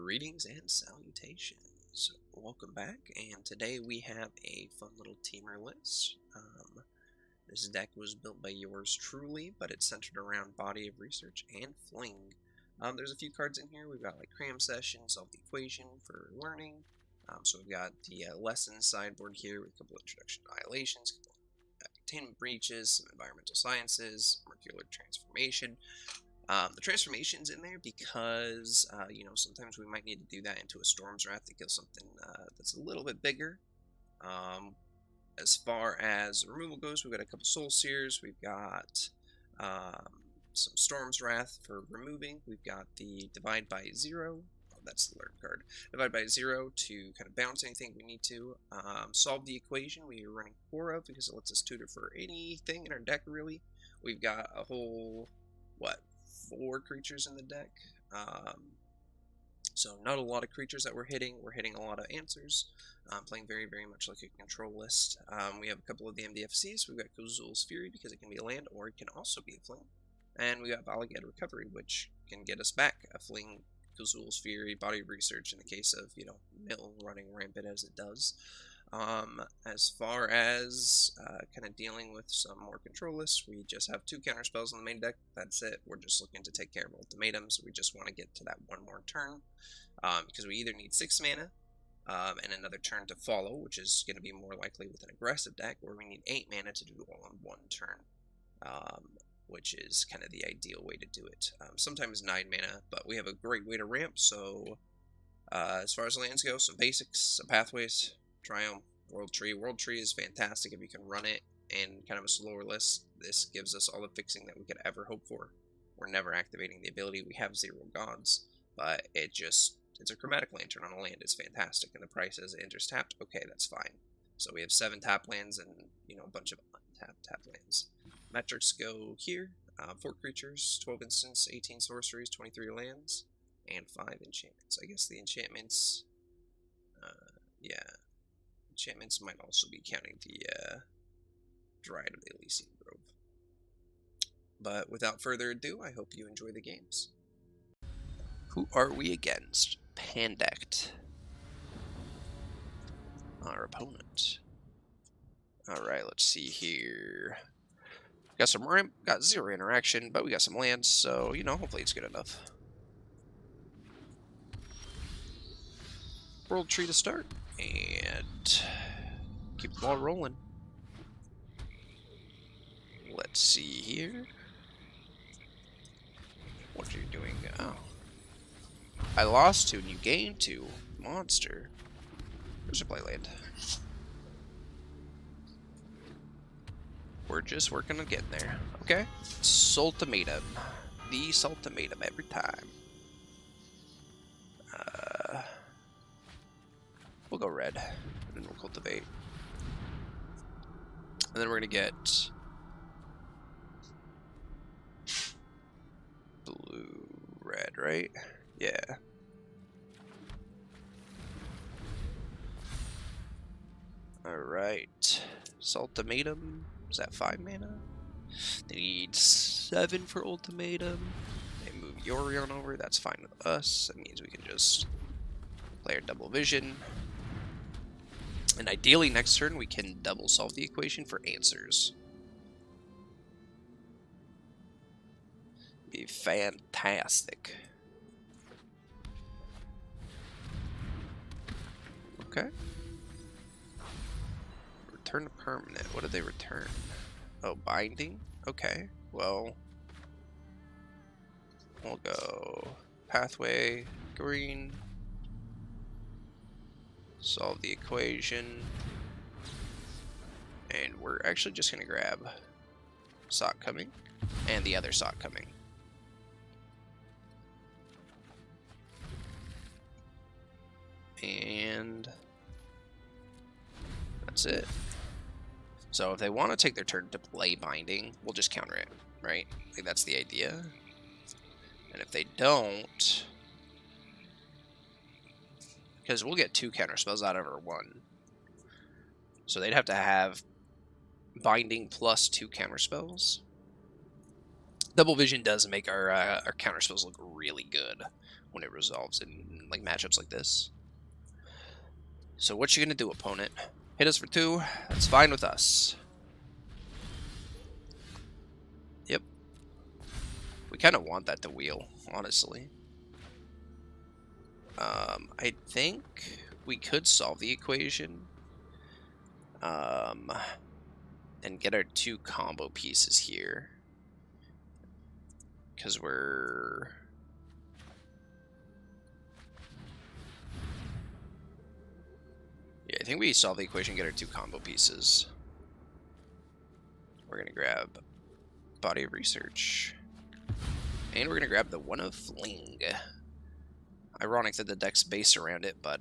Greetings and salutations. Welcome back, and today we have a fun little teamer list. This deck was built by yours truly, but it's centered around Body of Research and Fling. There's a few cards in here. We've got like Cram Session, Solve the Equation for learning. So we've got the Lessons sideboard here with a couple of Introduction to Annihilations, a couple of Containment Breaches, some Environmental Sciences, Molecular Transformation. The transformation's in there because, sometimes we might need to do that into a Storm's Wrath to kill something that's a little bit bigger. As far as removal goes, we've got a couple Soul Sears, we've got some Storm's Wrath for removing, we've got the Divide by Zero, that's the learn card, Divide by Zero to kind of bounce anything we need to. Solve the Equation, we are running 4 of because it lets us tutor for anything in our deck, really. We've got a whole, 4 creatures in the deck, so not a lot of creatures that we're hitting a lot of answers, playing very much like a control list. We have a couple of the MDFCs. We've got Kuzul's Fury because it can be a land or it can also be a fling, and we got Valagad Recovery, which can get us back a fling, Kuzul's Fury, Body of Research in the case of, Mill running rampant as it does. As far as kind of dealing with some more control lists, we just have 2 counter spells on the main deck. That's it. We're just looking to take care of ultimatums. We just want to get to that one more turn because we either need 6 mana and another turn to follow, which is going to be more likely with an aggressive deck, or we need 8 mana to do it all on 1 turn, which is kind of the ideal way to do it. Sometimes 9 mana, but we have a great way to ramp. So as far as lands go, some basics, some pathways. Triumph, World Tree. World Tree is fantastic if you can run it in kind of a slower list. This gives us all the fixing that we could ever hope for. We're never activating the ability. We have 0 gods, but it's a chromatic lantern on a land. It's fantastic, and the price is enters tapped. Okay, that's fine. So we have 7 tap lands and a bunch of untapped tap lands. Metrics go here: 4 creatures, 12 instants, 18 sorceries, 23 lands, and 5 enchantments. I guess the enchantments, enchantments might also be counting the Dryad of the Elysian Grove. But without further ado, I hope you enjoy the games. Who are we against? Pandect, our opponent. Alright, let's see here. Got some ramp, got 0 interaction, but we got some lands, so, hopefully it's good enough. World Tree to start. And keep the ball rolling. Let's see here. What are you doing? Oh. I lost 2 and you gained 2. Monster. There's a play land. We're just working on getting there. Okay. Sultimatum. The Sultimatum every time. We'll go red, and then we'll cultivate. And then we're going to get blue, red, right? Yeah. Alright. Ultimatum. Is that 5 mana? They need 7 for Ultimatum. They move Yorion over. That's fine with us. That means we can just play our double vision. And ideally, next turn, we can double solve the equation for answers. Be fantastic. Okay. Return to permanent. What did they return? Oh, binding? Okay. Well, we'll go pathway, green. Solve the equation, and we're actually just going to grab Sock Coming and the other Sock Coming. And that's it. So if they want to take their turn to play binding, we'll just counter it, right? Like, that's the idea. And if they don't, because we'll get 2 counter spells out of our 1. So they'd have to have binding plus 2 counter spells. Double Vision does make our counter spells look really good when it resolves in like matchups like this. So what you gonna do, opponent? Hit us for 2? That's fine with us. Yep. We kind of want that to wheel, honestly. I think we could solve the equation. And get our 2 combo pieces here. Because we're... Yeah, I think we solve the equation, get our 2 combo pieces. We're going to grab Body of Research. And we're going to grab the one of Fling. Ironic that the deck's based around it, but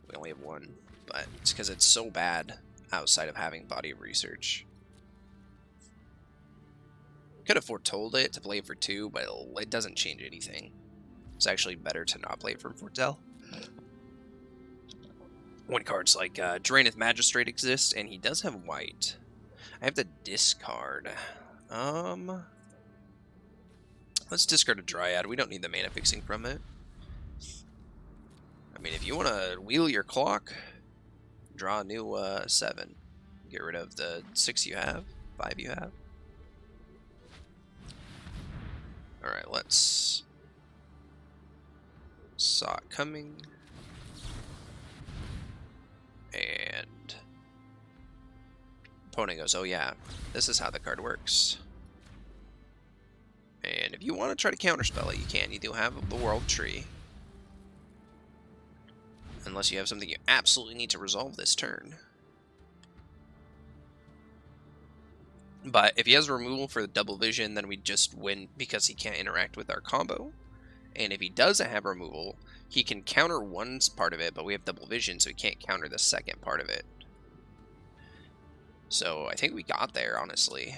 we only have 1. But it's because it's so bad outside of having Body of Research. Could have foretold it to play it for 2, but it doesn't change anything. It's actually better to not play it for foretell. When cards like Draenith Magistrate exist, and he does have white. I have to discard. Let's discard a Dryad. We don't need the mana fixing from it. I mean, if you want to wheel your clock, draw a new 7. Get rid of the 6 you have, 5 you have. Alright, let's... Saw it coming. And... Opponent goes, oh yeah, this is how the card works. And if you want to try to counterspell it, you can. You do have the World Tree. Unless you have something you absolutely need to resolve this turn. But if he has removal for the Double Vision, then we just win because he can't interact with our combo. And if he doesn't have removal, he can counter one part of it, but we have Double Vision, so he can't counter the second part of it. So I think we got there, honestly.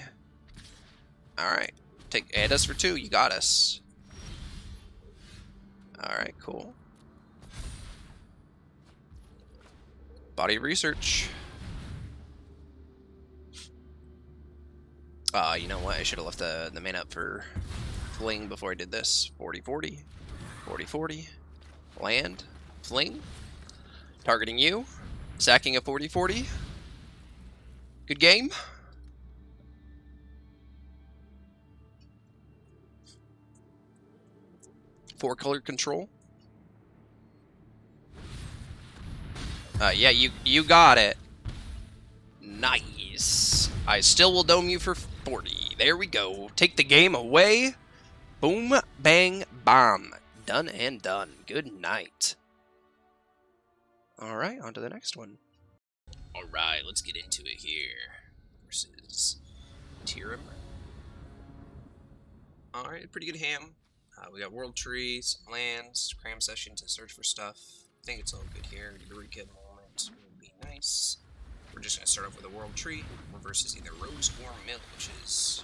Alright. Hit us for 2, you got us. Alright, cool. Body of Research. You know what? I should have left the mana up for Fling before I did this. 40-40. 40-40. Land. Fling. Targeting you. Sacking a 40-40. Good game. Four-color control. Yeah, you got it. Nice. I still will dome you for 40. There we go. Take the game away. Boom, bang, bomb. Done and done. Good night. Alright, on to the next one. Alright, let's get into it here. Versus Temur. Alright, pretty good ham. We got World Trees, lands, cram session to search for stuff. I think it's all good here. Eureka moment would be nice. We're just going to start off with a World Tree. We're versus either Rose or Mill, which is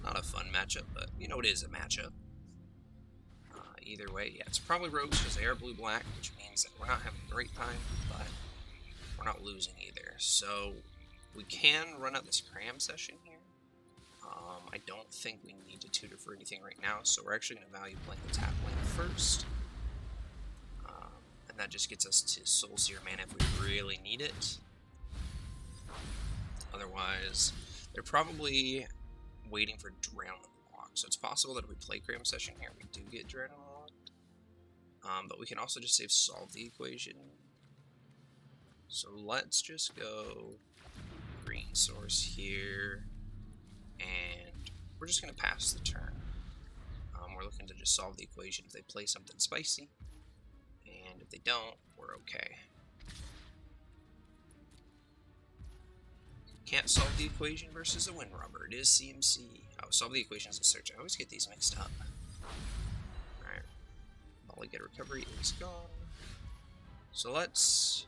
not a fun matchup, but you know it is a matchup. Either way, yeah, it's probably Rose because they are blue-black, which means that we're not having a great time, but we're not losing either. So we can run out this cram session here. I don't think we need to tutor for anything right now, so we're actually going to value playing the tap lane first. And that just gets us to Soul Seer mana if we really need it. Otherwise, they're probably waiting for Drown Unlocked. So it's possible that if we play Cram Session here, we do get Drown Unlocked. But we can also just solve the equation. So let's just go green source here. And we're just going to pass the turn. We're looking to just solve the equation if they play something spicy. And if they don't, we're okay. Can't solve the equation versus a Wind Robber. It is CMC. Oh, solve the equation as a search. I always get these mixed up. Alright. Mulligan recovery is gone. So let's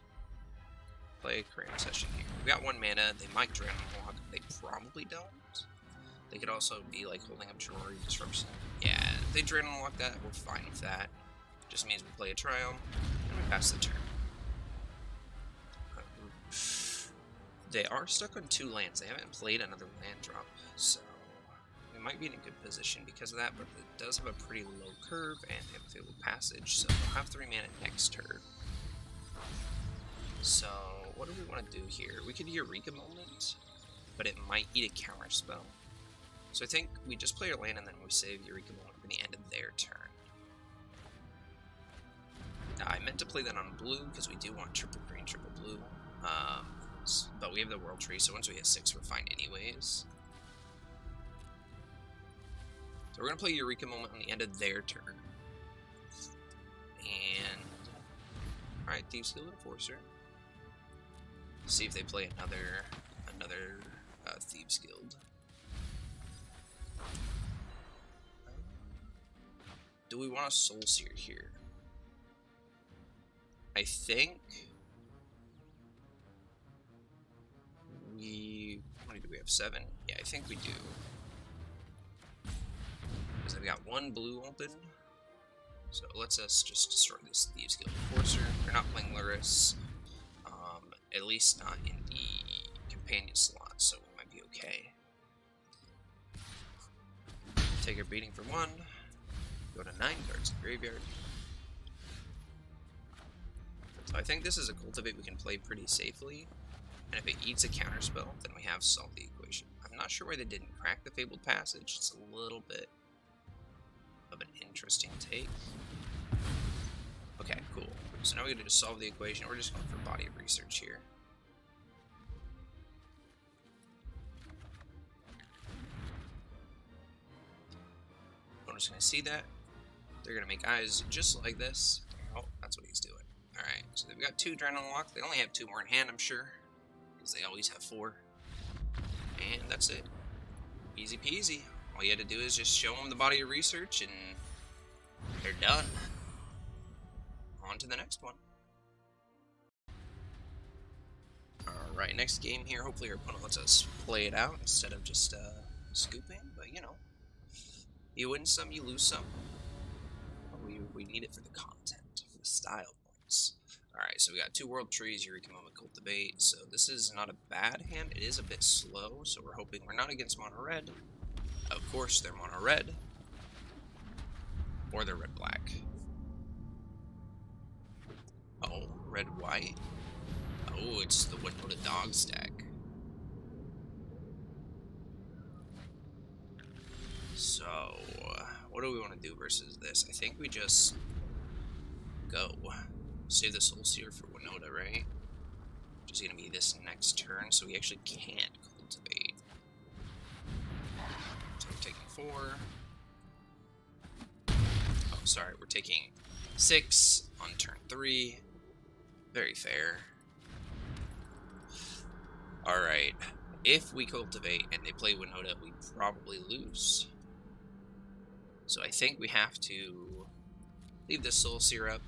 play a cram session here. We got 1 mana. They might Drown Unlock. They probably don't. They could also be like holding up Terror Disruption. Yeah, if they Drown Unlock that, we're fine with that. Just means we play a Triumph and we pass the turn. They are stuck on 2 lands. They haven't played another land drop, so I'm we might be in a good position because of that, but it does have a pretty low curve and they have a fabled passage, so we'll have 3 mana next turn. So, what do we want to do here? We could Eureka Moment, but it might eat a counter spell. So I think we just play our land and then we save Eureka Moment for the end of their turn. I meant to play that on blue because we do want triple green, triple blue. But we have the World Tree, so once we hit 6, we're fine anyways. So we're going to play Eureka Moment on the end of their turn. And... Alright, Thieves Guild Enforcer. See if they play another Thieves Guild. Do we want a Soul Seer here? I think how many do we have? 7? Yeah, I think we do. Because I've got 1 blue open. So it lets us just destroy this Thieves Guild Enforcer. They're not playing Luris. At least not in the companion slot, so we might be okay. Take our beating for 1. Go to 9 cards in the graveyard. So I think this is a Cultivate we can play pretty safely. And if it eats a counterspell, then we have solved the equation. I'm not sure why they didn't crack the Fabled Passage. It's a little bit of an interesting take. Okay, cool. So now we gotta just solve the equation. We're just going for Body of Research here. Opponent's gonna see that. They're gonna make eyes just like this. Oh, that's what he's doing. Alright, so they've got 2 Adrenaline Lock. They only have 2 more in hand, I'm sure. Because they always have 4. And that's it. Easy peasy. All you had to do is just show them the Body of Research and they're done. On to the next one. Alright, next game here. Hopefully our opponent lets us play it out instead of just scooping. But, you know, you win some, you lose some. We need it for the content, for the style points. Alright, so we got 2 World Trees, Eureka Moment, Cultivate. So this is not a bad hand. It is a bit slow, so we're hoping we're not against mono red. Of course, they're mono red. Or they're red black. Oh, red white. Oh, it's the Window to Dog stack. So, what do we want to do versus this? I think we just go. Save the Soul Seer for Winota, right? Which is going to be this next turn, so we actually can't cultivate. So we're taking 4. Oh, sorry, we're taking 6 on turn 3. Very fair. Alright, if we cultivate and they play Winota, we probably lose. So I think we have to leave the Soul Seer up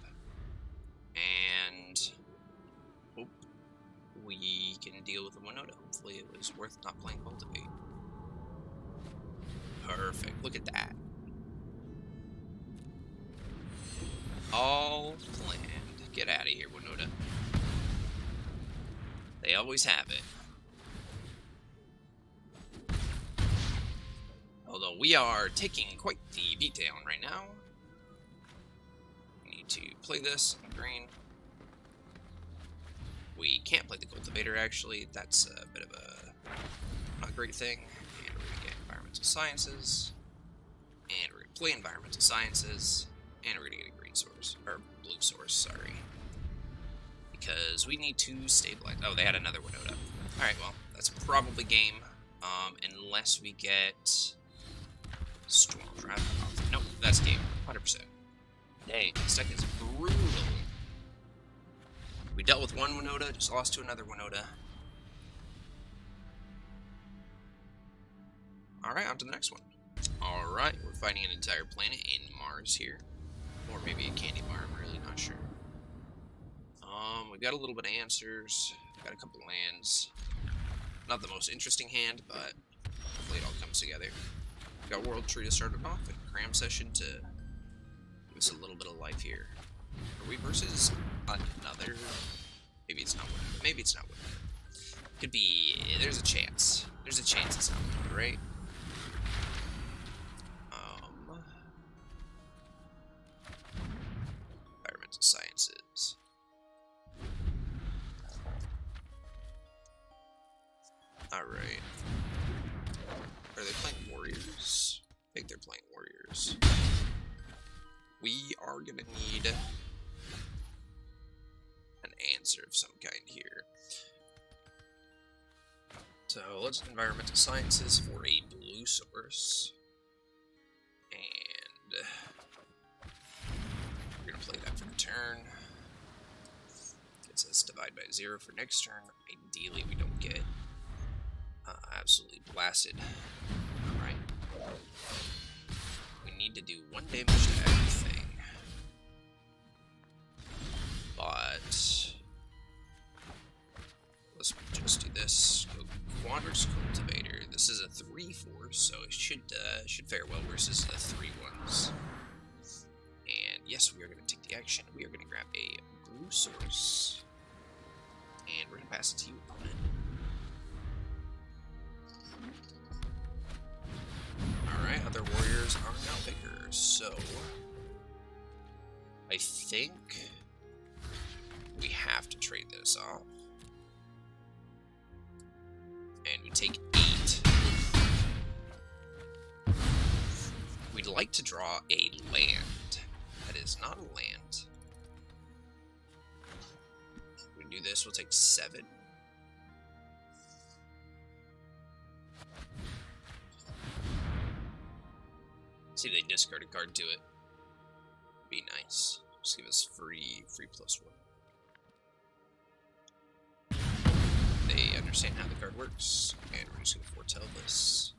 and hope we can deal with the Winota. Hopefully it was worth not playing Cultivate. Perfect, look at that. All planned. Get out of here, Winota. They always have it. Although we are taking quite the beatdown right now. We need to play this in green. We can't play the Cultivator, actually. That's a bit of a not great thing. And we're going to get Environmental Sciences. And we're going to play Environmental Sciences. And we're going to get a green source. Or blue source, sorry. Because we need to stabilize. Oh, they had another Winota. Alright, well, that's probably game. Unless we get Storm Trap. Nope, that's game. 100%. Dang, this deck is brutal. We dealt with one Winota, just lost to another Winota. Alright, on to the next one. Alright, we're fighting an entire planet in Mars here. Or maybe a candy bar, I'm really not sure. We've got a little bit of answers. Got a couple lands. Not the most interesting hand, but hopefully it all comes together. We've got World Tree to start it off, and Cram Session to give us a little bit of life here. Are we versus another? Maybe it's not Winner. Maybe it's not Winner. Could be. There's a chance. There's a chance it's not Winner, right? Environmental Sciences. Alright. Are they playing Warriors? I think they're playing Warriors. We are gonna need an answer of some kind here. So let's Environmental Sciences for a blue source. And we're gonna play that for the turn. It says divide by 0 for next turn. Ideally we don't get absolutely blasted. Alright. We need to do 1 damage to everything. But let's just do this. Wander's Cultivator. This is a 3/4, so it should fare well versus the 3/1s. And yes, we are going to take the action. We are going to grab a blue source, and we're going to pass it to you, opponent. Alright, other warriors are now bigger, so I think we have to trade this off. And we take 8. We'd like to draw a land. That is not a land. We do this, we'll take 7. See, they discard a card to it. Be nice. Just give us free +1. They understand how the card works, and we're just going to foretell this.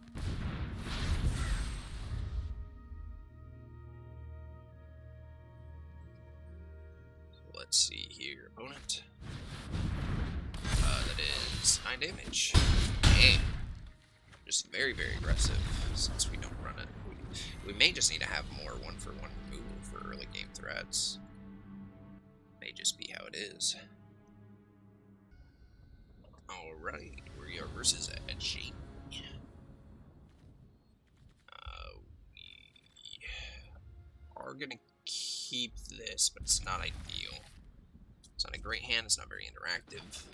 So let's see here, opponent. That is 9 damage. And just very, very aggressive since we don't run it. We may just need to have more 1-for-1 removal for early game threats. May just be how it is. Alright, we are versus Edgy. We are going to keep this, but it's not ideal. It's not a great hand, it's not very interactive.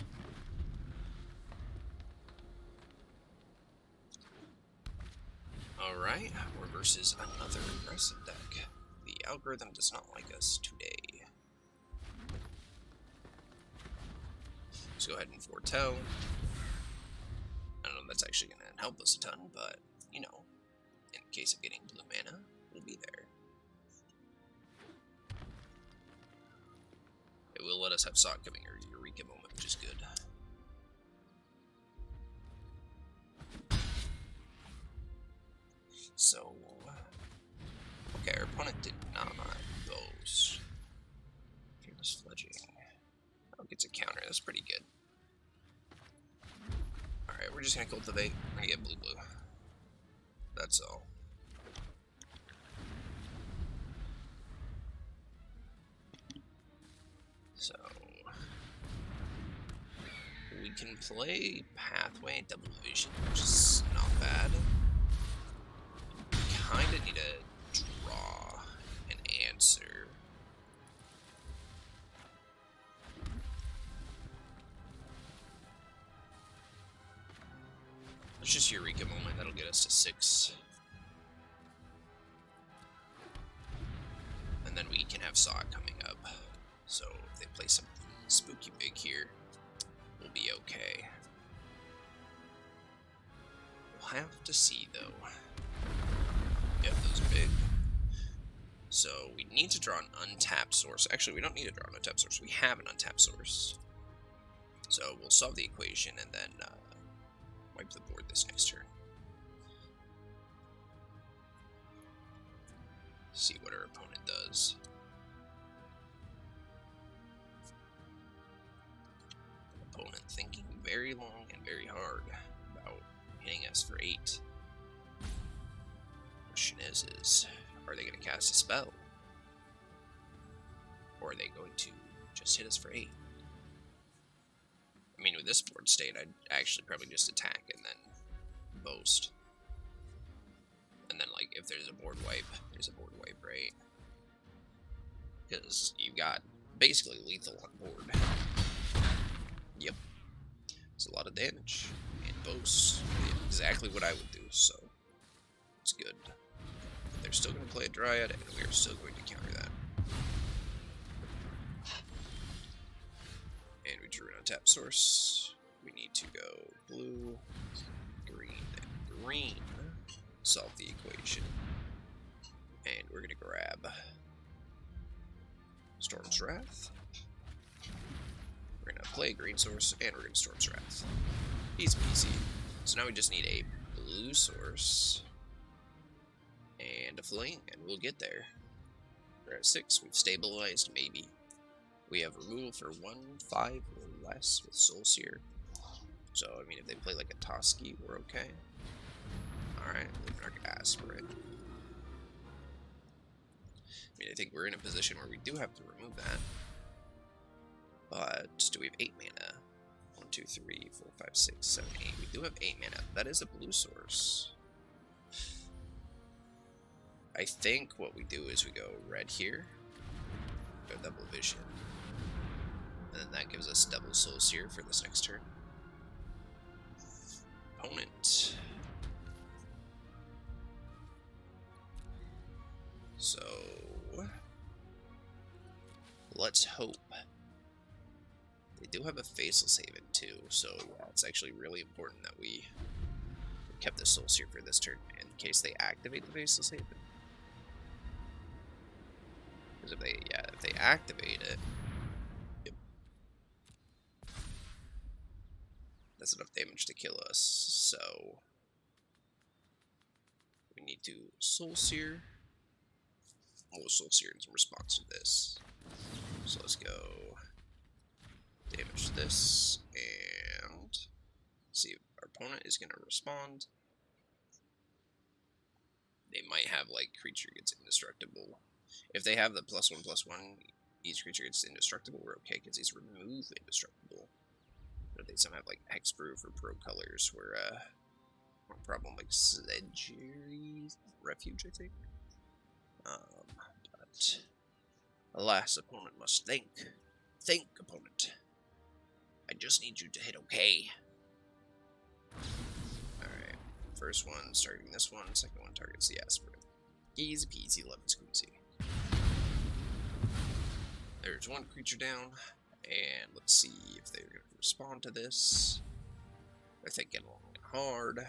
Alright, we're versus another aggressive deck. The algorithm does not like us today. Let's go ahead and foretell. I don't know if that's actually going to help us a ton, but, you know, in case of getting blue mana, we'll be there. It will let us have Saw coming or Eureka Moment, which is good. So, okay, our opponent did not boast. Fearless Fledging. Oh, gets a counter, that's pretty good. Alright, we're just gonna cultivate. We're gonna get blue. That's all. So, we can play Pathway Double Vision, which is not bad. Kinda need to draw an answer. It's just Eureka Moment, that'll get us to 6. And then we can have Saw coming up. So if they play something spooky big here, we'll be okay. We'll have to see though. Yep, those are big. So we need to draw an untapped source. Actually, we don't need to draw an untapped source. We have an untapped source. So we'll solve the equation and then wipe the board this next turn. See what our opponent does. Opponent thinking very long and very hard about hitting us for 8. Question is are they going to cast a spell? Or are they going to just hit us for 8? I mean, with this board state, I'd actually probably just attack and then boast. And then, like, if there's a board wipe, there's a board wipe, right? Because you've got basically lethal on board. Yep. It's a lot of damage. And boast. Exactly what I would do, so it's good. But they're still going to play a Dryad, and we are still going to counter that. And we drew an untap source. We need to go blue, green, and green. Solve the equation. And we're going to grab Storm's Wrath. We're going to play a green source, and we're going to Storm's Wrath. Easy peasy. So now we just need a blue source and a fling, and we'll get there. We're at 6. We've stabilized, maybe. We have removal for 1/5 or less with Soul Seer. So, I mean, if they play like a Toski, we're okay. Alright, leaving our Aspirant. I mean, I think we're in a position where we do have to remove that. But, do we have 8 mana? 1, 2, 3, 4, 5, 6, 7, 8. We do have 8 mana. That is a blue source. I think what we do is we go red here. Go double vision. And then that gives us double Soul Seer for this next turn. Opponent. So, let's hope. They do have a Faceless Haven too, so it's actually really important that we kept the Soul Seer for this turn in case they activate the Faceless Haven. Because if they activate it, yep, that's enough damage to kill us. So we need to Soul Seer. Oh, Soul Seer in response to this. So let's go damage this and see if our opponent is going to respond. They might have like creature gets indestructible. If they have the +1/+1, each creature gets indestructible, we're okay because he's remove indestructible. But if they somehow have like hexproof or pro colors, we're one problem like Sledgery Refuge, I think. But alas, opponent must think. Think, opponent. I just need you to hit okay. Alright. First one targeting this one, second one targets the Aspirant. Easy peasy, lemon squeezy. There's one creature down, and let's see if they're going to respond to this. They're thinking long and hard.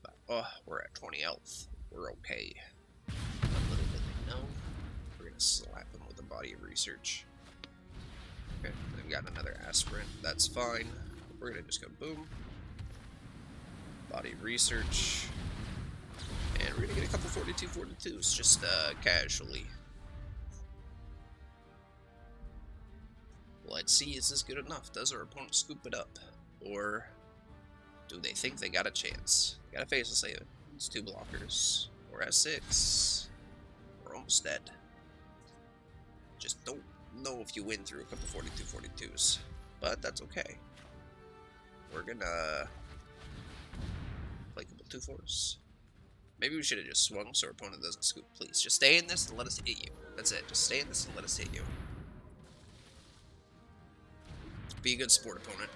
But, oh, we're at 20 health. We're okay. A little bit they know. We're going to slap them with a body of research. Okay, they've got another Aspirant. That's fine. We're going to just go boom. Body of research. And we're going to get a couple 42/42s just casually. Let's see, is this good enough? Does our opponent scoop it up? Or do they think they got a chance? They got a Faceless Haven. It's 2 blockers. We're at 6. We're almost dead. Just don't know if you win through a couple 42/42s. But that's okay. We're gonna play a couple 2/4s. Maybe we should have just swung so our opponent doesn't scoop. Please, just stay in this and let us hit you. That's it. Just stay in this and let us hit you. Be a good sport, opponent.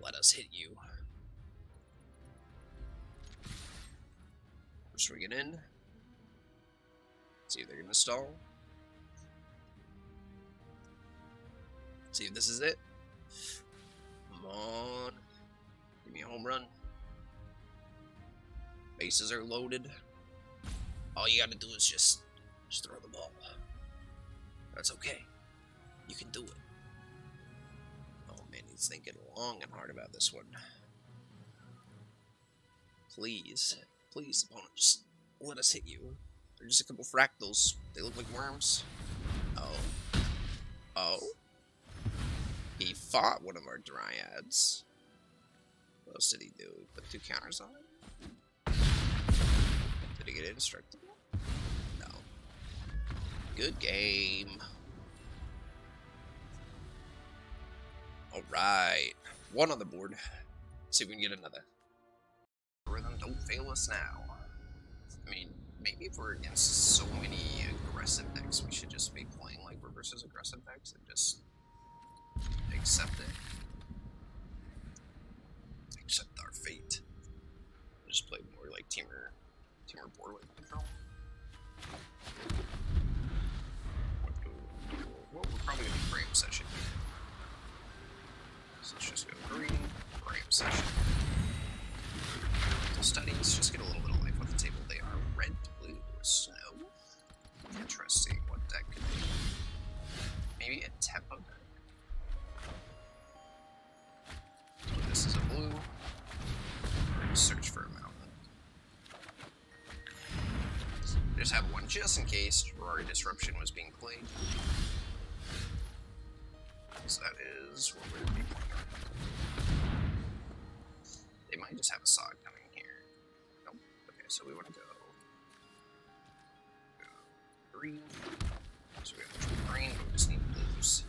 Let us hit you. We're swinging in. See if they're going to stall. See if this is it. Come on. Give me a home run. Bases are loaded. All you gotta do is just throw the ball. That's okay. You can do it. Oh man, he's thinking long and hard about this one. Please, please, opponent, just let us hit you. They're just a couple fractals. They look like worms. Oh. Oh. He fought one of our Dryads. What else did he do? He put 2 counters on it? Did he get indestructible? No. Good game. Alright. 1 on the board. Let's see if we can get another. Rhythm, don't fail us now. I mean, maybe if we're against so many aggressive decks, we should Maybe a tempo deck. So this is a blue. We're gonna search for a mountain. Just have one just in case Ferrari Disruption was being played. So that is what we're going to be playing. They might just have a sod coming here. Nope. Okay, so we want to go green. So we have green, but we just need blues.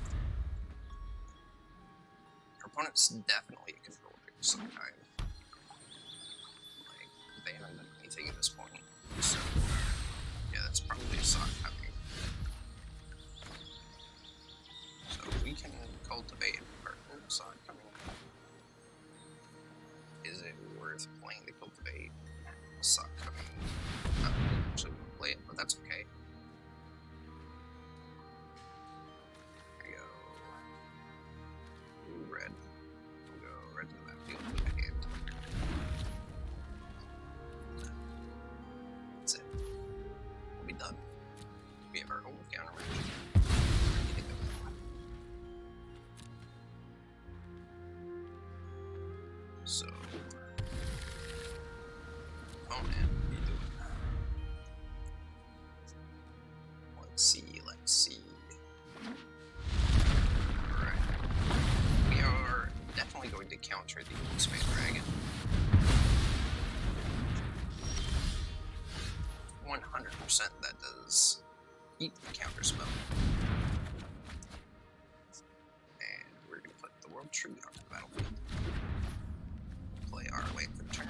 Our opponent's definitely a control pick of some kind. Like, they haven't done anything at this point. So, yeah, that's probably a sod coming. So we can cultivate our own sod coming. Is it worth playing the cultivate sod coming? Actually, we won't play it, but that's okay. There you go. Ooh, red. We'll go red to that field with a hand. That's it. We'll be done. We have our own counter match. So, oh man, what are you doing? Let's see. Alright. We are definitely going to counter the Old Space Dragon. 100% that does eat the counter spell. And we're going to put the World Tree onto the battlefield. Play our land for the turn.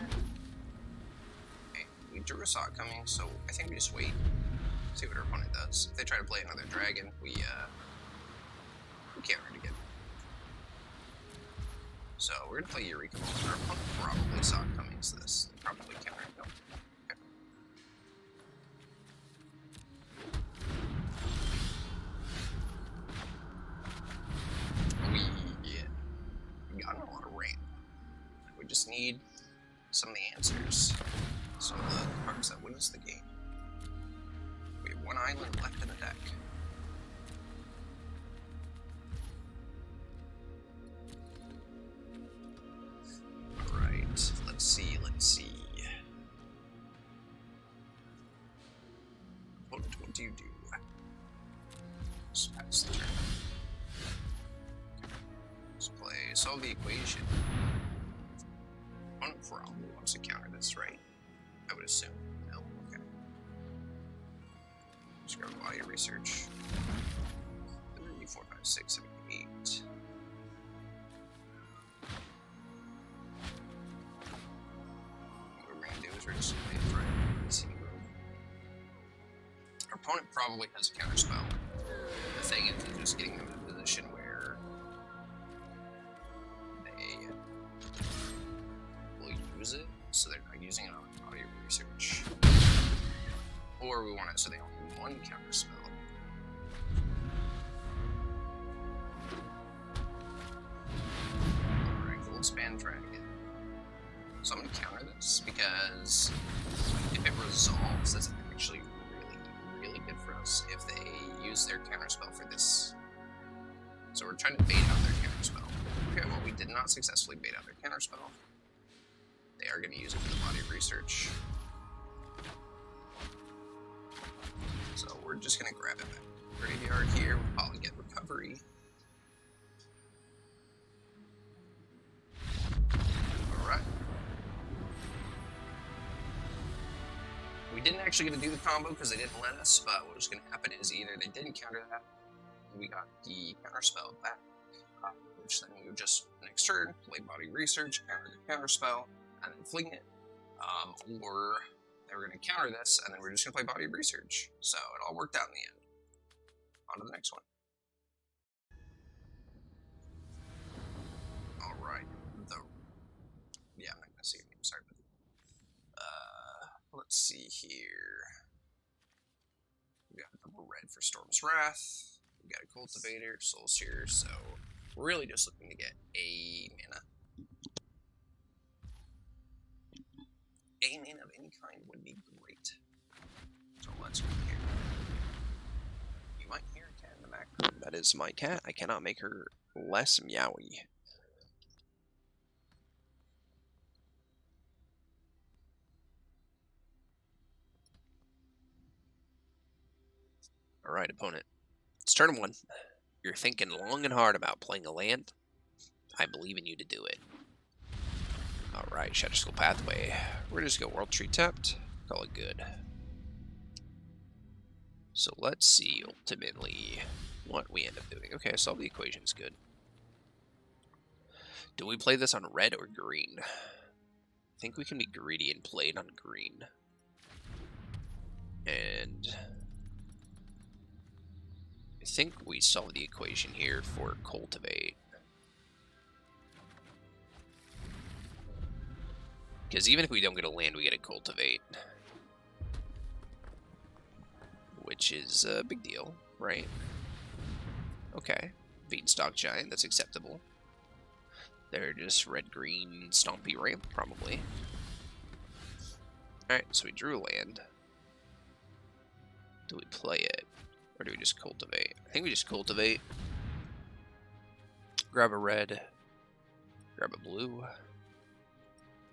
And we drew a saw coming, so I think we just wait, see what our opponent does. If they try to play another dragon, we counter it again. So we're gonna play Eureka. Our opponent probably saw it coming, so this probably counter it. Nope. Okay. We got a lot of rain. We just need some of the answers. Some of the cards that win us the game. We have one island left in the deck. Alright, let's see. What do you do? Just pass the turn. Let's play solve the equation. One probably wants to counter this, right? I would assume. No? Okay. Just go body research. 3, 4, 5, 6, 7, 8. What we're gonna do is we're just gonna play it right. Let's see. Our opponent probably has a counter spell. The thing is, we're just getting them in a position where they will use it, so they're not using it on body research. Or we want it so they only have one counter spell. Alright, Goldspan Dragon. So I'm going to counter this because if it resolves, that's actually really good for us if they use their counter spell for this. So we're trying to bait out their counter spell. Okay, well, we did not successfully bait out their counter spell. They are going to use it for the body research. So we're just going to grab it back. Graveyard here, we'll probably get recovery. Alright. We didn't actually get to do the combo because they didn't let us, but what's going to happen is either they didn't counter that, and we got the counter spell back, which then we would just, next turn, play body research, counter the counter spell, and then fling it, or they were going to counter this, and then we're just going to play body research. So it all worked out in the end. On to the next one. Alright, yeah, I'm not going to say your name, sorry, but let's see here. We got a double red for Storm's Wrath, we got a Cultivator, Soul Seer, so we're really just looking to get a mana. A mana of any kind would be great. So let's go here. You might hear a cat in the background. That is my cat. I cannot make her less meowy. Alright, opponent. It's turn 1. You're thinking long and hard about playing a land. I believe in you to do it. Alright, Shadow Skull Pathway. We're just going to go World Tree tapped. Call it good. So let's see, ultimately, what we end up doing. Okay, solve the equation's good. Do we play this on red or green? I think we can be greedy and play it on green. And I think we solve the equation here for cultivate. Because even if we don't get a land, we get a cultivate. Which is a big deal, right? Okay. Beanstalk Giant, that's acceptable. They're just red-green stompy ramp, probably. Alright, so we drew a land. Do we play it? Or do we just cultivate? I think we just cultivate. Grab a red. Grab a blue.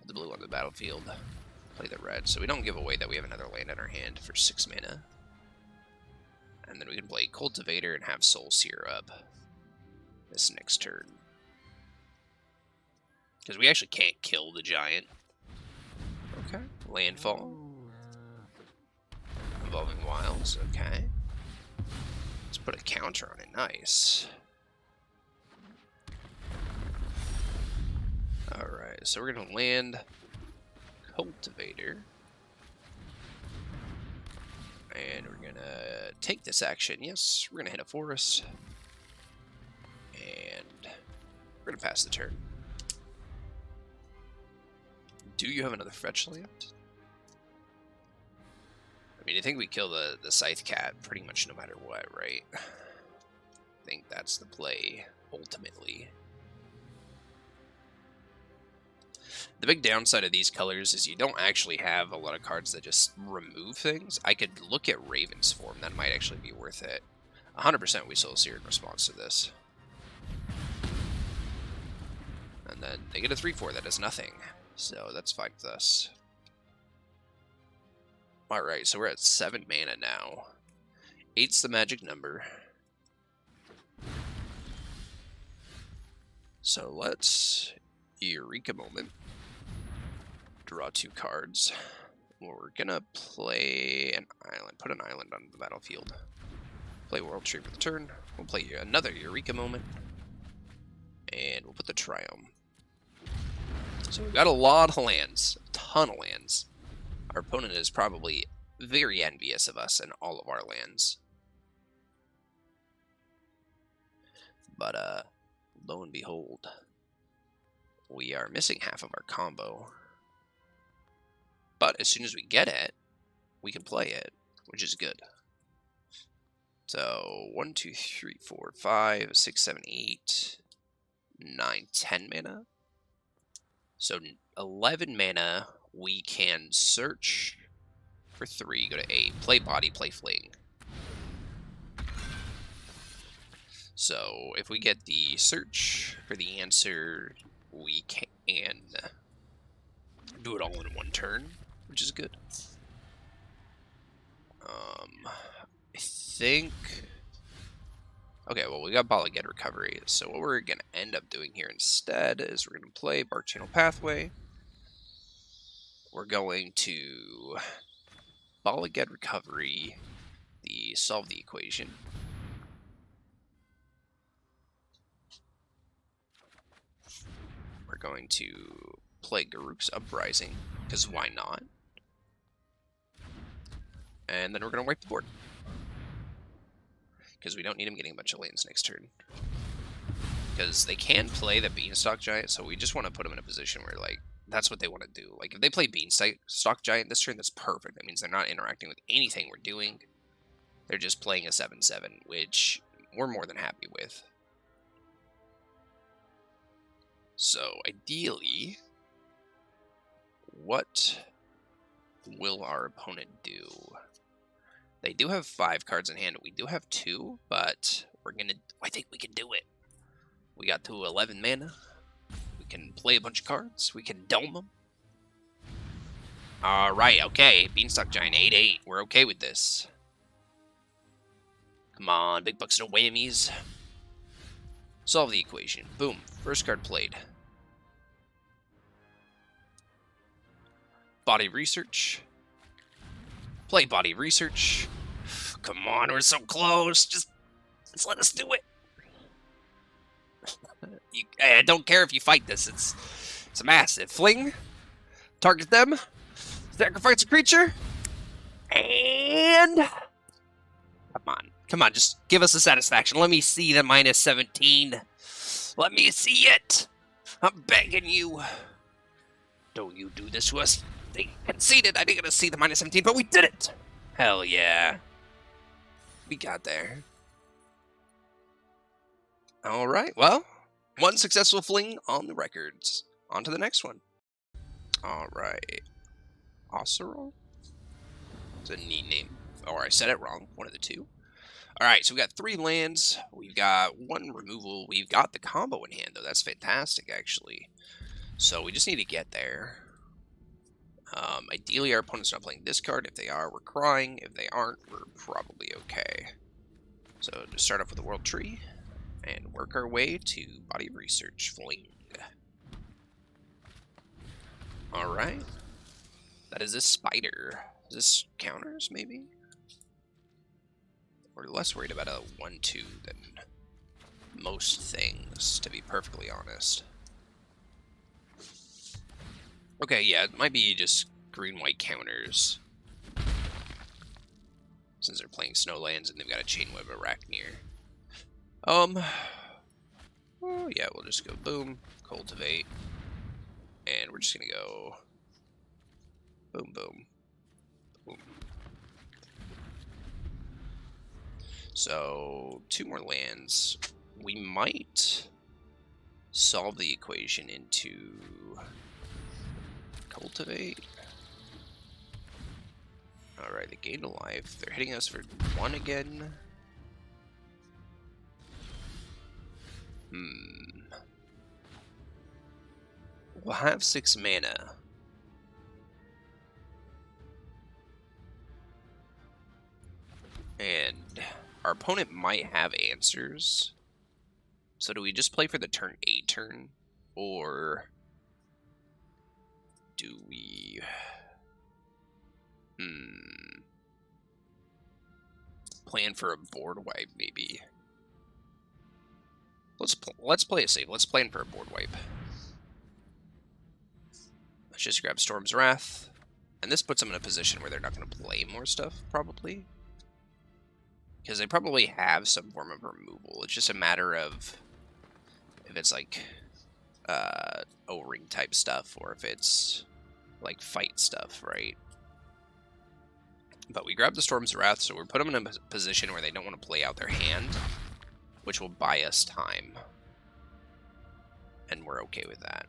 Put the blue on the battlefield. Play the red. So we don't give away that we have another land in our hand for 6 mana. And then we can play Cultivator and have Soul Seer up this next turn. Because we actually can't kill the giant. Okay. Landfall. Evolving Wilds. Okay. Let's put a counter on it. Nice. Alright, so we're going to land Cultivator. And we're going to take this action. Yes, we're going to hit a forest. And we're going to pass the turn. Do you have another fetch land? I mean, I think we kill the Scythe Cat pretty much no matter what, right? I think that's the play, ultimately. The big downside of these colors is you don't actually have a lot of cards that just remove things. I could look at Raven's Form. That might actually be worth it. 100% we Soul Seer in response to this. And then they get a 3/4 that does nothing. So that's fine with us. Alright, so we're at 7 mana now. 8's the magic number. So let's Eureka Moment. Draw 2 cards. Well, we're gonna play an island. Put an island on the battlefield. Play World Tree for the turn. We'll play another Eureka Moment. And we'll put the Triome. So we've got a lot of lands. A ton of lands. Our opponent is probably very envious of us and all of our lands. But, lo and behold, we are missing half of our combo. But as soon as we get it, we can play it, which is good. So, 1, 2, 3, 4, 5, 6, 7, 8, 9, 10 mana. So, 11 mana, we can search for 3, go to 8, play body, play fling. So, if we get the search for the answer, we can do it all in one turn, which is good. I think... Okay, well, we got Balaged Recovery, so what we're going to end up doing here instead is we're going to play Bark Channel Pathway. We're going to Balaged Recovery, solve the equation. We're going to play Garruk's Uprising, because why not? And then we're going to wipe the board. Because we don't need him getting a bunch of lands next turn. Because they can play the Beanstalk Giant, so we just want to put them in a position where, like, that's what they want to do. Like, if they play Beanstalk Giant this turn, that's perfect. That means they're not interacting with anything we're doing. They're just playing a 7/7, which we're more than happy with. So, ideally, what will our opponent do? They do have 5 cards in hand. We do have 2, but I think we can do it. We got to 11 mana. We can play a bunch of cards. We can dome them. Alright, okay. Beanstalk Giant, 8/8. We're okay with this. Come on, big bucks, no whammies. Solve the equation. Boom. First card played. Body Research. Play Body Research. Come on, we're so close. Just let us do it. I don't care if you fight this. It's a massive fling. Target them. Sacrifice a creature. And come on, just give us a satisfaction. Let me see the -17. Let me see it. I'm begging you. Don't you do this to us. They conceded. I didn't get to see the -17, but we did it. Hell yeah. We got there. All right, well, one successful fling on the records. On to the next one. All right. Osirol? It's a neat name. Or I said it wrong. One of the two. All right, so we got 3 lands. We've got 1 removal. We've got the combo in hand, though. That's fantastic, actually. So we just need to get there. Ideally, our opponent's not playing this card. If they are, we're crying. If they aren't, we're probably okay. So just start off with the World Tree and work our way to Body Research Fling. All right. That is a spider. Is this counters, maybe? We're less worried about a 1/2 than most things, to be perfectly honest. Okay, yeah, it might be just green-white counters. Since they're playing Snowlands and they've got a Chain Web Arachneer. Oh, yeah, we'll just go boom, cultivate. And we're just gonna go boom, boom, boom. So, 2 more lands. We might solve the equation into cultivate. Alright, they gained a life. They're hitting us for 1 again. We'll have 6 mana. And our opponent might have answers. So do we just play for the turn 8 turn? Or do we... plan for a board wipe, maybe. Let's play it safe. Let's plan for a board wipe. Let's just grab Storm's Wrath. And this puts them in a position where they're not going to play more stuff, probably. Because they probably have some form of removal. It's just a matter of if it's like O-ring type stuff or if it's like fight stuff, right? But we grab the Storm's Wrath, so we're putting them in a position where they don't want to play out their hand, which will buy us time. And we're okay with that.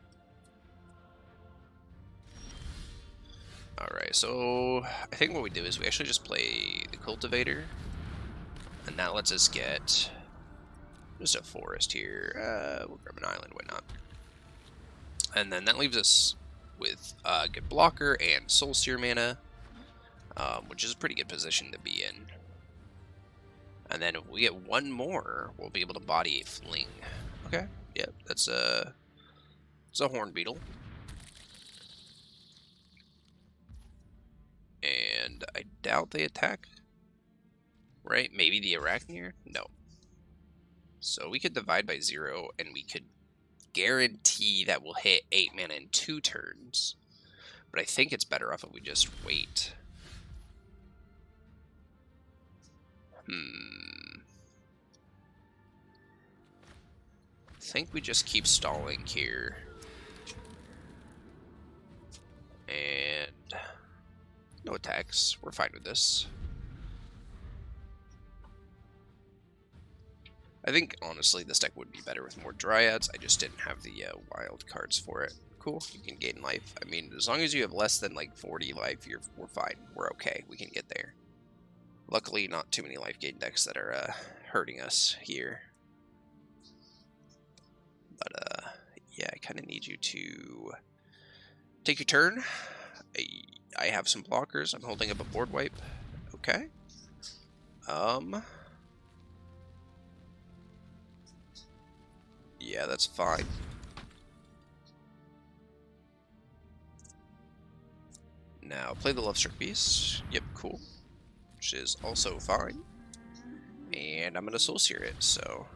Alright, so I think what we do is we actually just play the Cultivator. And that lets us get just a forest here. We'll grab an island, why not? And then that leaves us with a good blocker and Soul Seer mana, which is a pretty good position to be in. And then if we get 1 more, we'll be able to body a Fling. Okay, yeah, it's a Horn Beetle. And I doubt they attack. Right? Maybe the Arachneer? No. So we could divide by 0, and we could guarantee that we'll hit 8 mana in 2 turns. But I think it's better off if we just wait. I think we just keep stalling here. And no attacks. We're fine with this. I think, honestly, this deck would be better with more Dryads. I just didn't have the wild cards for it. Cool, you can gain life. I mean, as long as you have less than, like, 40 life, we're fine. We're okay. We can get there. Luckily, not too many life gain decks that are hurting us here. But yeah, I kind of need you to take your turn. I have some blockers. I'm holding up a board wipe. Okay. Yeah, that's fine. Now, play the Lovestruck Beast. Yep, cool. Which is also fine. And I'm going to Soul Sear it, so...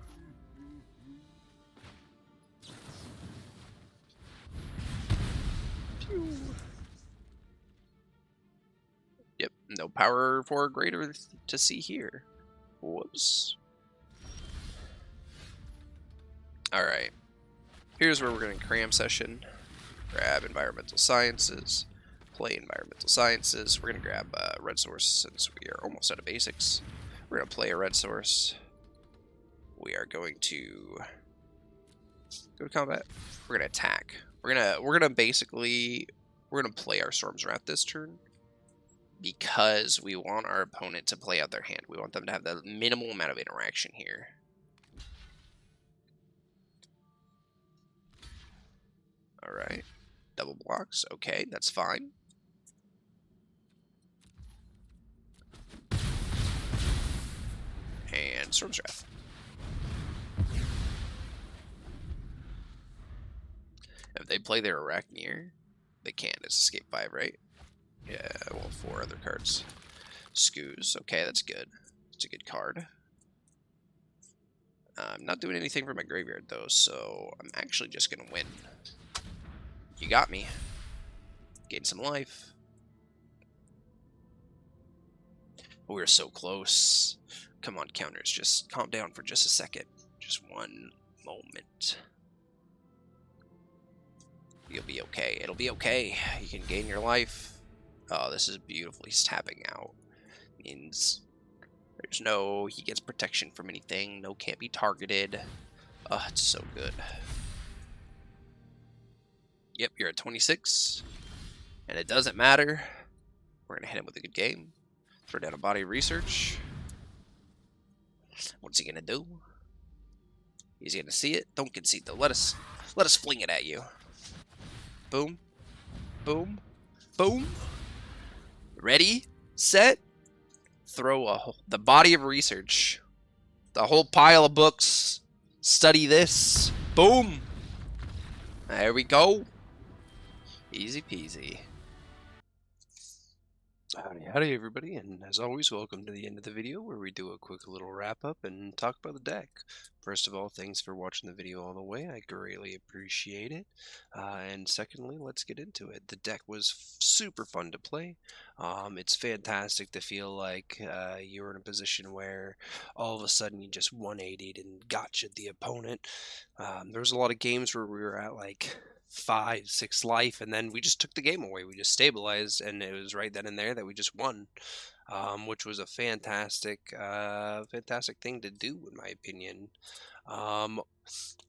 Pew. Yep, no power for greater to see here. Whoops. Alright. Here's where we're going to cram session. Grab Environmental Sciences. Play Environmental Sciences. We're going to grab Red Source since we are almost out of basics. We're going to play a Red Source. We are going to go to combat. We're going to attack. We're gonna basically play our Storm's Wrath this turn because we want our opponent to play out their hand. We want them to have the minimal amount of interaction here. Alright. Double blocks. Okay, that's fine. And Storm's Wrath. If they play their Arachneer, they can't. It's Escape 5, right? Yeah, well, 4 other cards. Scoos. Okay, that's good. It's a good card. I'm not doing anything for my graveyard, though, so I'm actually just going to win. You got me. Gain some life. We're so close. Come on, counters. Just calm down for just a second. Just one moment. You'll be okay. It'll be okay. You can gain your life. Oh, this is beautiful. He's tapping out. Means there's no... He gets protection from anything. No, can't be targeted. Oh, it's so good. Yep, you're at 26. And it doesn't matter. We're going to hit him with a good game. Throw down a body of research. What's he going to do? He's going to see it. Don't concede, though. Let us fling it at you. Boom. Boom. Boom. Ready, set, throw the body of research. The whole pile of books. Study this. Boom. There we go. Easy peasy. Howdy everybody, and as always, welcome to the end of the video where we do a quick little wrap up and talk about the deck. First of all, thanks for watching the video all the way. I greatly appreciate it. And secondly, let's get into it. The deck was super fun to play. It's fantastic to feel like you're in a position where all of a sudden you just 180'd and gotcha the opponent. There was a lot of games where we were at like 5, 6 life, and then we just took the game away. We just stabilized, and it was right then and there that we just won, which was a fantastic thing to do, in my opinion.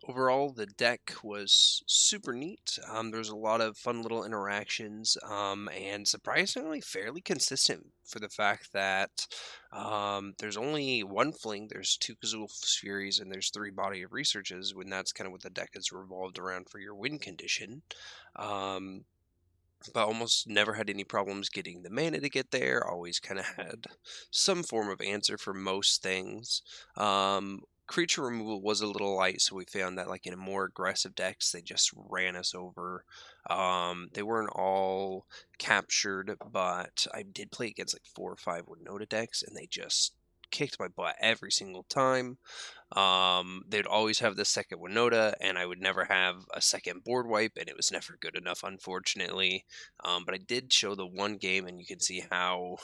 Overall, the deck was super neat. There's a lot of fun little interactions, and surprisingly fairly consistent for the fact that there's only one fling, there's 2 Kazul Furies, and there's 3 body of researches, when that's kind of what the deck is revolved around for your win condition. But almost never had any problems getting the mana to get there. Always kind of had some form of answer for most things. Creature removal was a little light, so we found that like in a more aggressive decks, they just ran us over. They weren't all captured, but I did play against like 4 or 5 Winota decks, and they just kicked my butt every single time. They'd always have the second Winota, and I would never have a second board wipe, and it was never good enough, unfortunately. But I did show the one game, and you can see how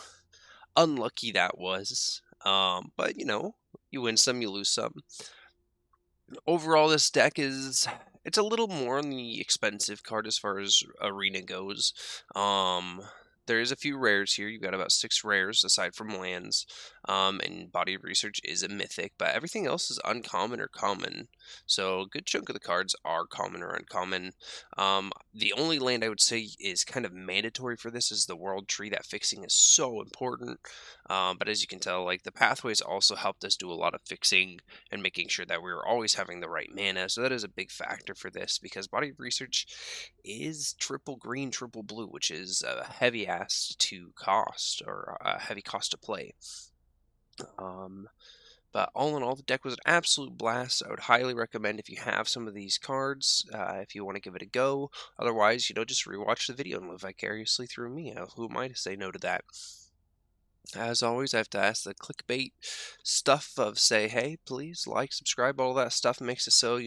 unlucky that was. But, you know, you win some, you lose some. Overall, this deck it's a little more on the expensive card as far as arena goes. There is a few rares here. You've got about 6 rares aside from lands, and Body of Research is a mythic, but everything else is uncommon or common. So a good chunk of the cards are common or uncommon. The only land I would say is kind of mandatory for this is the World Tree. That fixing is so important. But as you can tell, like the pathways also helped us do a lot of fixing and making sure that we were always having the right mana. So that is a big factor for this because Body of Research is triple green, triple blue, which is a heavy ass to cost or a heavy cost to play. Um, but all in all, the deck was an absolute blast. I would highly recommend if you have some of these cards, if you want to give it a go. Otherwise, just rewatch the video and live vicariously through me. Who am I to say no to that? As always, I have to ask the clickbait stuff of say, hey, please like, subscribe, all that stuff makes it so,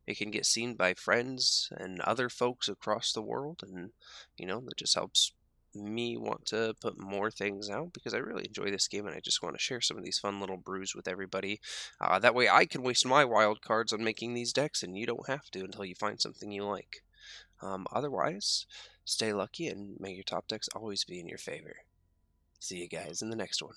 it can get seen by friends and other folks across the world. And, that just helps me want to put more things out because I really enjoy this game and I just want to share some of these fun little brews with everybody. That way I can waste my wild cards on making these decks and you don't have to until you find something you like. Otherwise, stay lucky and may your top decks always be in your favor. See you guys in the next one.